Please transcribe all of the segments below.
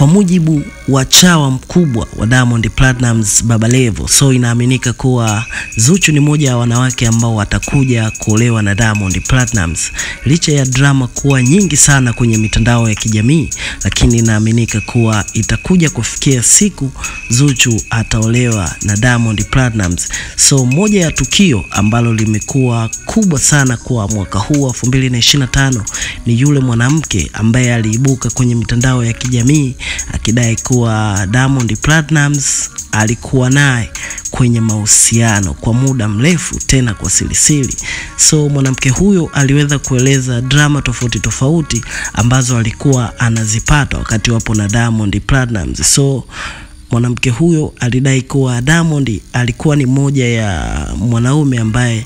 Kwa mujibu wa chawa mkubwa wa Diamond Platnumz, Baba Levo, so inaaminika kuwa Zuchu ni moja ya wanawake ambao watakuja kuolewa na Diamond Platnumz. Licha ya drama kuwa nyingi sana kwenye mitandao ya kijamii, lakini inaaminika kuwa itakuja kufikia siku Zuchu ataolewa na Diamond Platnumz. So moja ya tukio ambalo limekuwa kubwa sana kwa mwaka huu 2025 ni yule mwanamke ambaye aliibuka kwenye mitandao ya kijamii akidai kuwa Diamond Platnumz alikuwa naye kwenye mahusiano kwa muda mrefu, tena kwa siri. So mwanamke huyo aliweza kueleza drama tofauti ambazo alikuwa anazipata wakati wapo na Diamond Platnumz. So mwanamke huyo alidai kuwa Diamond alikuwa ni moja ya mwanaume ambaye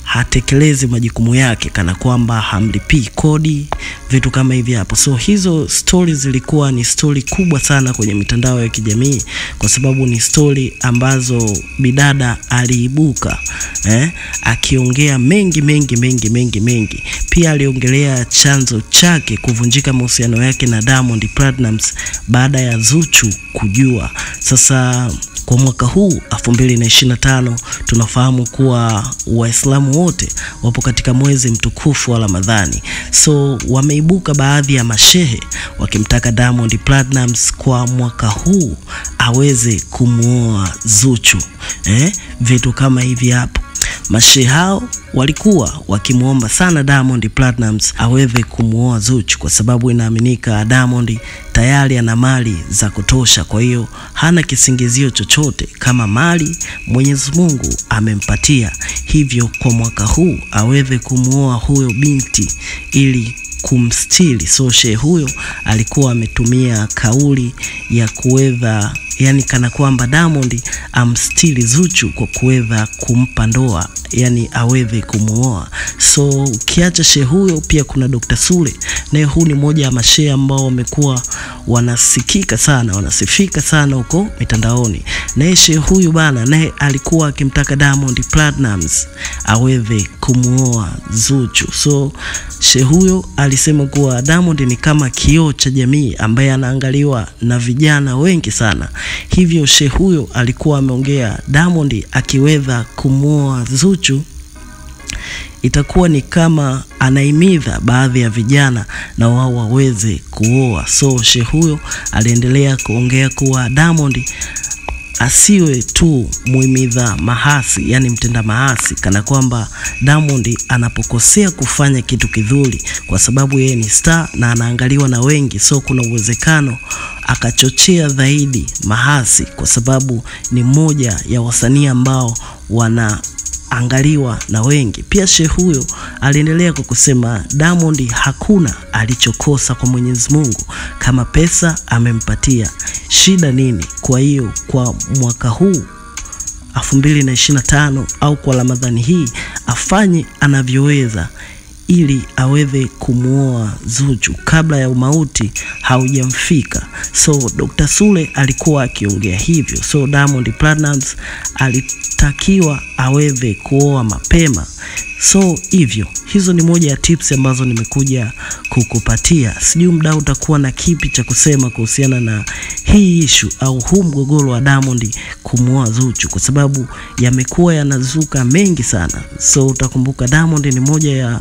hatekelezi majukumu yake, kana kwamba hamlipii kodi, vitu kama hivi hapo. So hizo stories zilikuwa ni story kubwa sana kwenye mitandao ya kijamii, kwa sababu ni story ambazo bidada aliibuka akiongea mengi. Pia aliongelea chanzo chake kuvunjika mahusiano yake na Diamond Platnumz baada ya Zuchu kujua. Sasa kwa mwaka huu 2025 tunafahamu kuwa Waislamu wote wapo katika mwezi mtukufu wa Ramadhani. So wameibuka baadhi ya mashehe wakimtaka Diamond Platnumz kwa mwaka huu aweze kumuoa Zuchu. Vitu kama hivi hapo. Mashehe hao walikuwa wakimuomba sana Diamond Platnumz aweze kumuoa Zuchu, kwa sababu inaaminika Diamond tayari ana mali za kutosha, kwa hiyo hana kisingizio chochote, kama mali Mwenyezi Mungu amempatia. Hivyo kwa mwaka huu aweze kumuoa huyo binti ili kumstili. So shehe huyo alikuwa ametumia kauli ya kuweza, yani kana kwamba Diamond amstili Zuchu kwa kuweza kumpa ndoa, yani aweze kumuoa. So ukiacha shehe huyo, pia kuna Dr. Sule, naye huu ni moja ya mashehe ambao wamekuwa wanasikika sana, wanasifika sana huko mitandaoni. Naye shehe huyu bana, naye alikuwa akimtaka Diamond Platnumz aweze kumuoa Zuchu. So shehe huyo alisema kuwa Diamond ni kama kioo cha jamii ambaye anaangaliwa na vijana wengi sana. Hivyo shehe huyo alikuwa ameongea Diamond akiweza kumuoa Zuchu itakuwa ni kama anaimiza baadhi ya vijana na wao waweze kuoa. So shehe huyo aliendelea kuongea kuwa Diamond asiwe tu muhimiza mahasi, yani mtenda mahasi, kana kwamba Diamond anapokosea kufanya kitu kizuri, kwa sababu yeye ni star na anaangaliwa na wengi. So kuna uwezekano akachochea zaidi mahasi, kwa sababu ni moja ya wasanii ambao wanaangaliwa na wengi. Pia shehe huyo aliendelea kwa kusema Diamond hakuna alichokosa kwa Mwenyezi Mungu, kama pesa amempatia, shida nini? Kwa hiyo kwa mwaka huu 2025 au kwa Ramadhani hii afanye anavyoweza ili aweze kumuoa Zuchu kabla ya umauti haujamfika. So Dr. Sule alikuwa akiongea hivyo. So Diamond Platnumz alitakiwa aweze kuoa mapema. So hivyo, hizo ni moja ya tips ambazo nimekuja kukupatia. Sijui mdau utakuwa na kipi cha kusema kuhusiana na hii issue au huu mgogoro wa Diamond kumuoa Zuchu, kwa sababu yamekuwa yanazuka mengi sana. So utakumbuka Diamond ni moja ya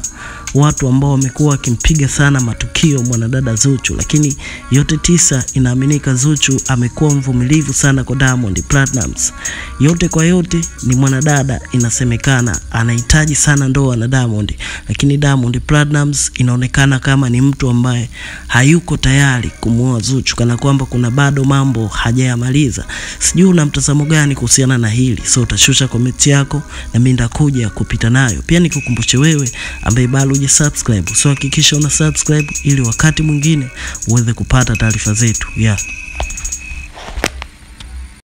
watu ambao wamekuwa wakimpiga sana matukio mwanadada Zuchu, lakini yote tisa inaaminika Zuchu amekuwa mvumilivu sana kwa Diamond Platnumz. Yote kwa yote ni mwanadada inasemekana anahitaji sana ndoa na Diamond, lakini Diamond Platnumz inaonekana kama ni mtu ambaye hayuko tayari kumuoa Zuchu, kana kwamba kuna bado mambo hajayamaliza. Sijui una mtazamo gani kuhusiana na hili? So utashusha comment yako na mimi nitakuja kupita nayo. Pia nikukumbushe wewe ambaye bado hujasubscribe, so hakikisha una subscribe ili wakati mwingine uweze kupata taarifa zetu.